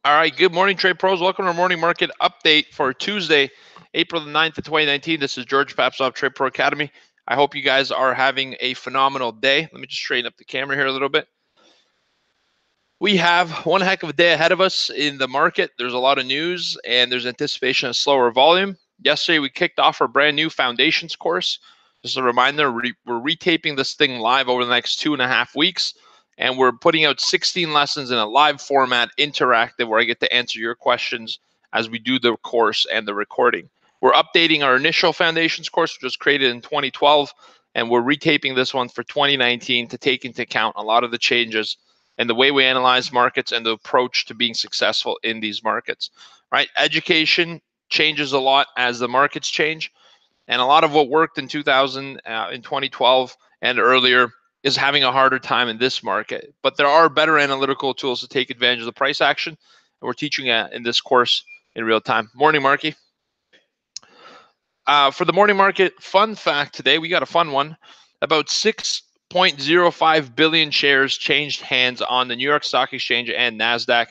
All right, good morning, trade pros. Welcome to our morning market update for Tuesday, April the 9th of 2019. This is George Papsov, Trade Pro Academy. I hope you guys are having a phenomenal day. Let me just straighten up the camera here a little bit. We have one heck of a day ahead of us in the market. There's a lot of news and there's anticipation of slower volume. Yesterday, we kicked off our brand new foundations course. Just a reminder, we're retaping this thing live over the next 2.5 weeks. And we're putting out 16 lessons in a live format, interactive, where I get to answer your questions as we do the course and the recording. We're updating our initial foundations course, which was created in 2012, and we're retaping this one for 2019 to take into account a lot of the changes and the way we analyze markets and the approach to being successful in these markets. Right? Education changes a lot as the markets change, and a lot of what worked in 2012 and earlier is having a harder time in this market. But there are better analytical tools to take advantage of the price action, and we're teaching in this course in real time. Morning, Marky. For the morning market fun fact today, we got a fun one. About 6.05 billion shares changed hands on the New York Stock Exchange and NASDAQ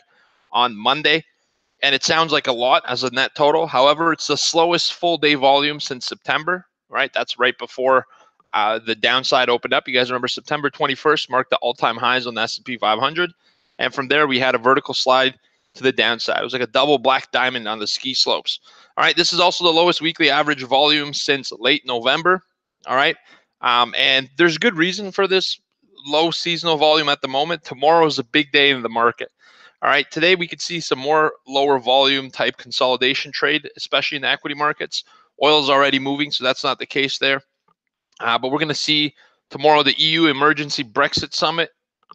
on Monday. And it sounds like a lot as a net total. However, it's the slowest full day volume since September, right? That's right before the downside opened up. You guys remember September 21st marked the all-time highs on the S&P 500. And from there, we had a vertical slide to the downside. It was like a double black diamond on the ski slopes. All right, this is also the lowest weekly average volume since late November. All right, and there's good reason for this low seasonal volume at the moment. Tomorrow is a big day in the market. All right, today we could see some more lower volume type consolidation trade, especially in the equity markets. Oil is already moving, so that's not the case there. But we're going to see tomorrow the EU Emergency Brexit Summit.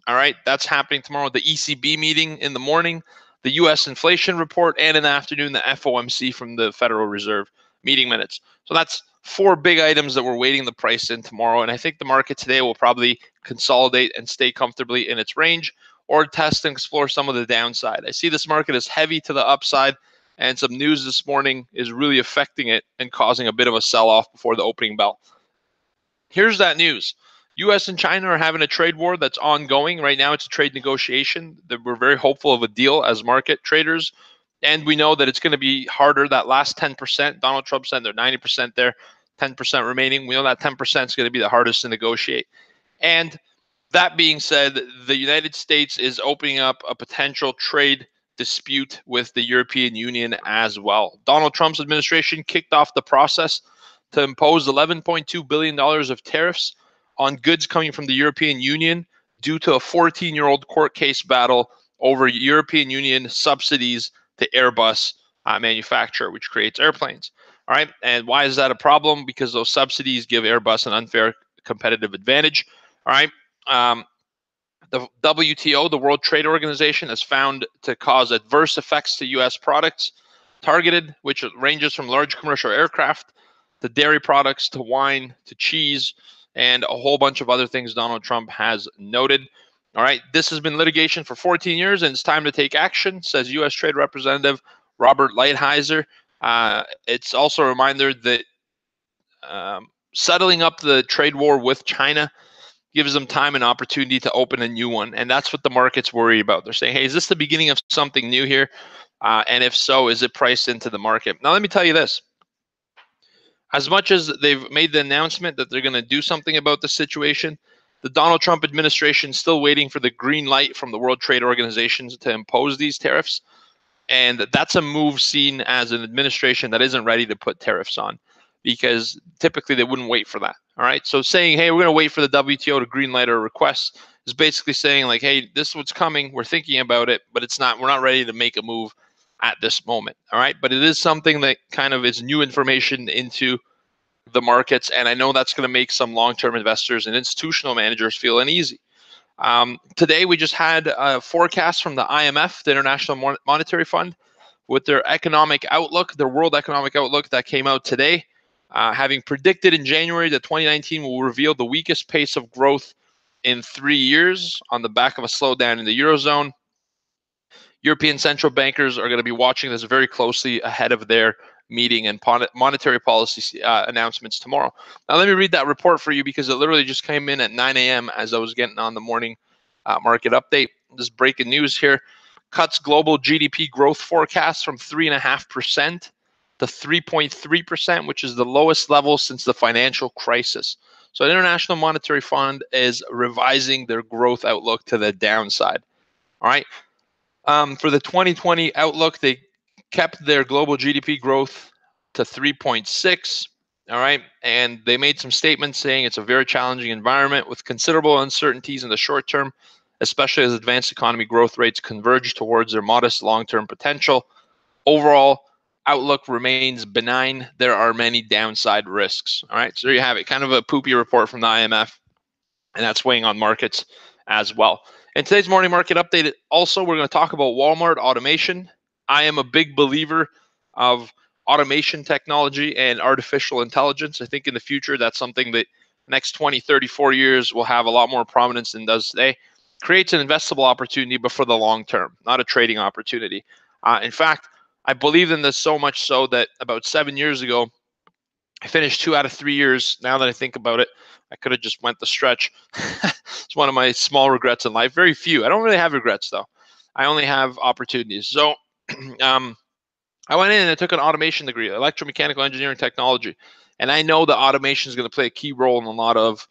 All right, that's happening tomorrow. The ECB meeting in the morning, the U.S. inflation report, and in the afternoon, the FOMC from the Federal Reserve meeting minutes. So that's 4 big items that we're waiting the price in tomorrow. And I think the market today will probably consolidate and stay comfortably in its range or test and explore some of the downside. I see this market as heavy to the upside, and some news this morning is really affecting it and causing a bit of a sell-off before the opening bell. Here's that news. U.S. and China are having a trade war that's ongoing. Right now, it's a trade negotiation. We're very hopeful of a deal as market traders. And we know that it's going to be harder. That last 10%, Donald Trump said they're 90% there, 10% remaining. We know that 10% is going to be the hardest to negotiate. And that being said, the United States is opening up a potential trade dispute with the European Union as well. Donald Trump's administration kicked off the process to impose $11.2 billion of tariffs on goods coming from the European Union due to a 14-year-old court case battle over European Union subsidies to Airbus manufacturer, which creates airplanes. All right, and why is that a problem? Because those subsidies give Airbus an unfair competitive advantage. All right, the WTO, the World Trade Organization, has found to cause adverse effects to U.S. products targeted, which ranges from large commercial aircraft to dairy products, to wine, to cheese, and a whole bunch of other things Donald Trump has noted. All right, this has been litigation for 14 years, and it's time to take action, says U.S. Trade Representative Robert Lighthizer. It's also a reminder that settling up the trade war with China gives them time and opportunity to open a new one, and that's what the market's worried about. They're saying, hey, is this the beginning of something new here? And if so, is it priced into the market? Now, let me tell you this. As much as they've made the announcement that they're going to do something about the situation, the Donald Trump administration is still waiting for the green light from the World Trade Organization to impose these tariffs. And that's a move seen as an administration that isn't ready to put tariffs on, because typically they wouldn't wait for that. All right. So saying, hey, we're going to wait for the WTO to green light our request is basically saying, like, hey, this is what's coming. We're thinking about it, but we're not ready to make a move at this moment. All right. But it is something that kind of is new information into the markets. And I know that's going to make some long-term investors and institutional managers feel uneasy. Today, we just had a forecast from the IMF, the International Monetary Fund, with their economic outlook, their world economic outlook that came out today, having predicted in January that 2019 will reveal the weakest pace of growth in 3 years on the back of a slowdown in the Eurozone. European central bankers are going to be watching this very closely ahead of their meeting and monetary policy announcements tomorrow. Now, let me read that report for you, because it literally just came in at 9 a.m. as I was getting on the morning market update. This breaking news here. cuts global GDP growth forecast from 3.5% to 3.3%, which is the lowest level since the financial crisis. So the International Monetary Fund is revising their growth outlook to the downside. All right. For the 2020 outlook, they kept their global GDP growth to 3.6. All right. And they made some statements saying it's a very challenging environment with considerable uncertainties in the short term, especially as advanced economy growth rates converge towards their modest long-term potential. Overall outlook remains benign. There are many downside risks. All right. So there you have it. Kind of a poopy report from the IMF, and that's weighing on markets as well. In today's morning market update, also, we're going to talk about Walmart automation. I am a big believer of automation technology and artificial intelligence. I think in the future, that's something that the next 20, 30, 40 years will have a lot more prominence than does today. Creates an investable opportunity, but for the long term, not a trading opportunity. In fact, I believe in this so much so that about 7 years ago, I finished 2 out of 3 years. Now that I think about it, I could have just went the stretch. It's one of my small regrets in life. Very few. I don't really have regrets, though. I only have opportunities. So I went in and I took an automation degree, electromechanical engineering technology. And I know that automation is going to play a key role in a lot of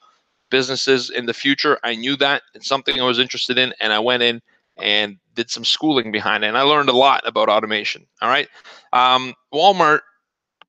businesses in the future. I knew that. It's something I was interested in. And I went in and did some schooling behind it. And I learned a lot about automation. All right. Walmart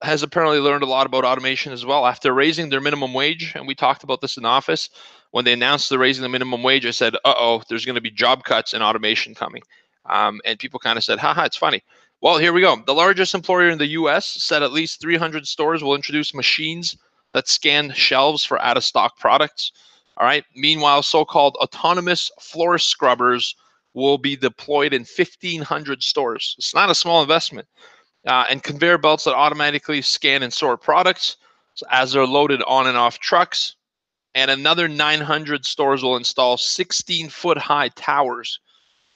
has apparently learned a lot about automation as well. After raising their minimum wage, and we talked about this in the office, when they announced they're raising the minimum wage, I said, uh-oh, there's going to be job cuts and automation coming. And people kind of said, haha, it's funny. Well, here we go. The largest employer in the U.S. said at least 300 stores will introduce machines that scan shelves for out-of-stock products. All right. Meanwhile, so-called autonomous floor scrubbers will be deployed in 1,500 stores. It's not a small investment. And conveyor belts that automatically scan and sort products as they're loaded on and off trucks. And another 900 stores will install 16-foot high towers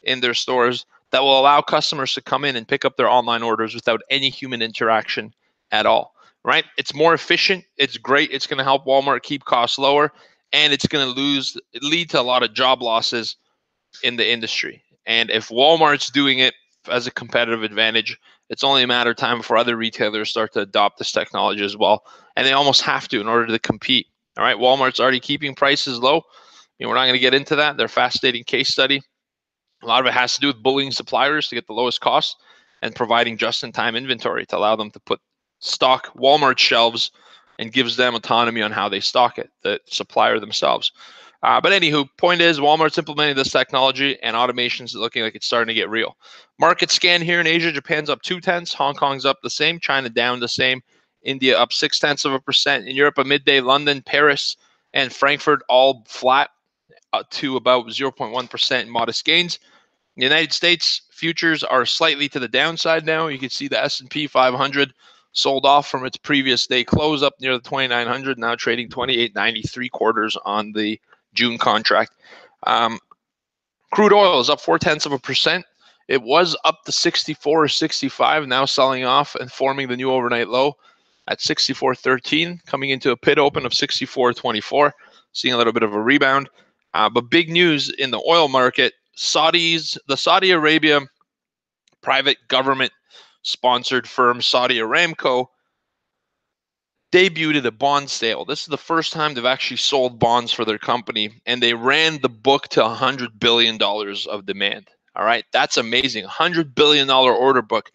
in their stores that will allow customers to come in and pick up their online orders without any human interaction at all, right? It's more efficient. It's great. It's going to help Walmart keep costs lower, and it's going to lead to a lot of job losses in the industry. And if Walmart's doing it as a competitive advantage, it's only a matter of time before other retailers start to adopt this technology as well. And they almost have to in order to compete. All right, Walmart's already keeping prices low. We're not going to get into that. They're a fascinating case study. A lot of it has to do with bullying suppliers to get the lowest cost and providing just-in-time inventory to allow them to put stock Walmart shelves and gives them autonomy on how they stock it, the supplier themselves. But anywho, point is, Walmart's implementing this technology and automation's looking like it's starting to get real. Market scan here in Asia, Japan's up 0.2, Hong Kong's up the same, China down the same, India up 0.6%. In Europe, at midday, London, Paris, and Frankfurt all flat to about 0.1% in modest gains. In the United States, futures are slightly to the downside now. You can see the S&P 500 sold off from its previous day close up near the 2,900, now trading 28.93 on the June contract. Crude oil is up 0.4%. It was up to 64 or 65, now selling off and forming the new overnight low at 64.13, coming into a pit open of 64.24, seeing a little bit of a rebound. But big news in the oil market, the Saudi Arabia private government sponsored firm Saudi Aramco debuted a bond sale. This is the first time they've actually sold bonds for their company, and they ran the book to $100 billion of demand. All right, that's amazing. $100 billion order book,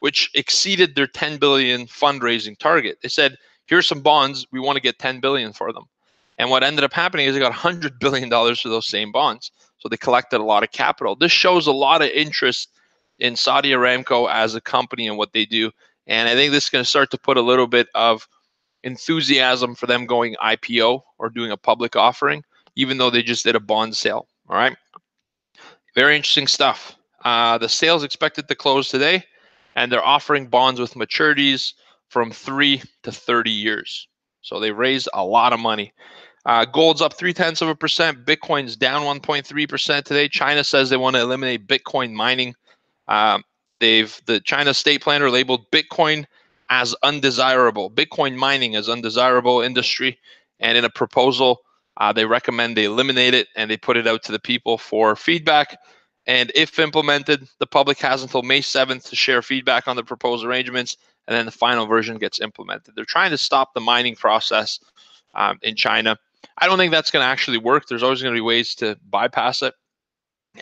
which exceeded their $10 billion fundraising target. They said, here's some bonds. We want to get $10 billion for them. And what ended up happening is they got $100 billion for those same bonds. So they collected a lot of capital. This shows a lot of interest in Saudi Aramco as a company and what they do. And I think this is going to start to put a little bit of enthusiasm for them going IPO or doing a public offering, even though they just did a bond sale. All right. Very interesting stuff. The sale is expected to close today, and they're offering bonds with maturities from 3 to 30 years. So they raised a lot of money. Gold's up 0.3%. Bitcoin's down 1.3% today. China says they want to eliminate Bitcoin mining. The China state planner labeled Bitcoin as undesirable, Bitcoin mining as undesirable industry. And in a proposal, they recommend they eliminate it, and they put it out to the people for feedback. And if implemented, the public has until May 7th to share feedback on the proposed arrangements, and then the final version gets implemented. They're trying to stop the mining process in China. I don't think that's going to actually work. There's always going to be ways to bypass it.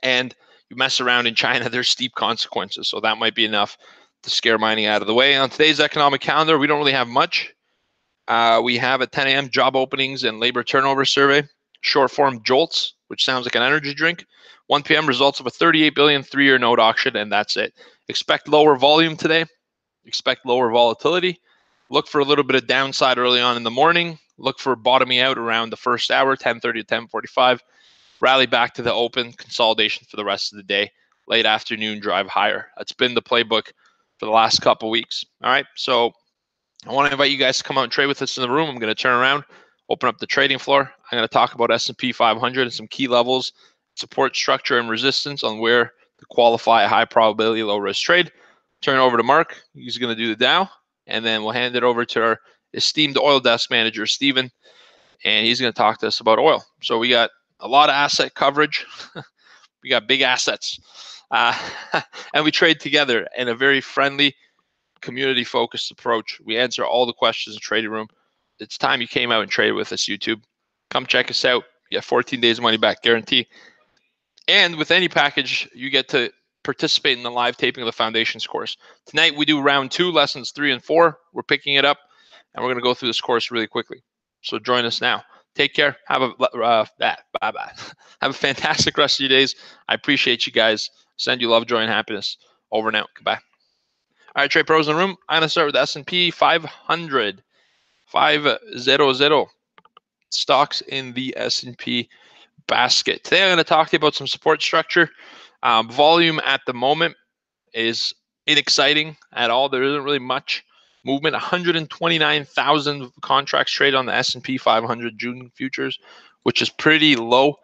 And you mess around in China, there's steep consequences. So that might be enough to scare mining out of the way. On today's economic calendar, we don't really have much. We have at 10 a.m. job openings and labor turnover survey, short form JOLTS, which sounds like an energy drink. 1 p.m. results of a 38 billion 3-year note auction, and that's it. Expect lower volume today. Expect lower volatility. Look for a little bit of downside early on in the morning. Look for bottoming out around the first hour, 10:30 to 10:45. Rally back to the open, consolidation for the rest of the day. Late afternoon, drive higher. That's been the playbook for the last couple weeks. All right, so I want to invite you guys to come out and trade with us in the room. I'm going to turn around, open up the trading floor. I'm going to talk about S&P 500 and some key levels, support structure and resistance on where to qualify a high probability, low risk trade. Turn it over to Mark. He's going to do the Dow, and then we'll hand it over to our esteemed oil desk manager, Steven, and he's going to talk to us about oil. So we got a lot of asset coverage. We got big assets, and we trade together in a very friendly, community-focused approach. We answer all the questions in the trading room. It's time you came out and traded with us, YouTube. Come check us out. You have 14 days money back guarantee. And with any package, you get to participate in the live taping of the Foundations course. Tonight, we do round 2, lessons 3 and 4. We're picking it up, and we're going to go through this course really quickly. So join us now. Take care. Have a bye-bye. Have a fantastic rest of your days. I appreciate you guys. Send you love, joy, and happiness. Over and out. Goodbye. All right, trade pros in the room. I'm going to start with S&P 500. 500 stocks in the S&P basket. Today, I'm going to talk to you about some support structure. Volume at the moment is inexciting at all. There isn't really much movement. 129,000 contracts traded on the S&P 500 June futures, which is pretty low.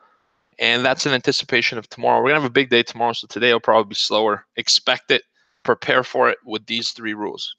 And that's in anticipation of tomorrow. We're going to have a big day tomorrow, so today will probably be slower. Expect it. Prepare for it with these 3 rules.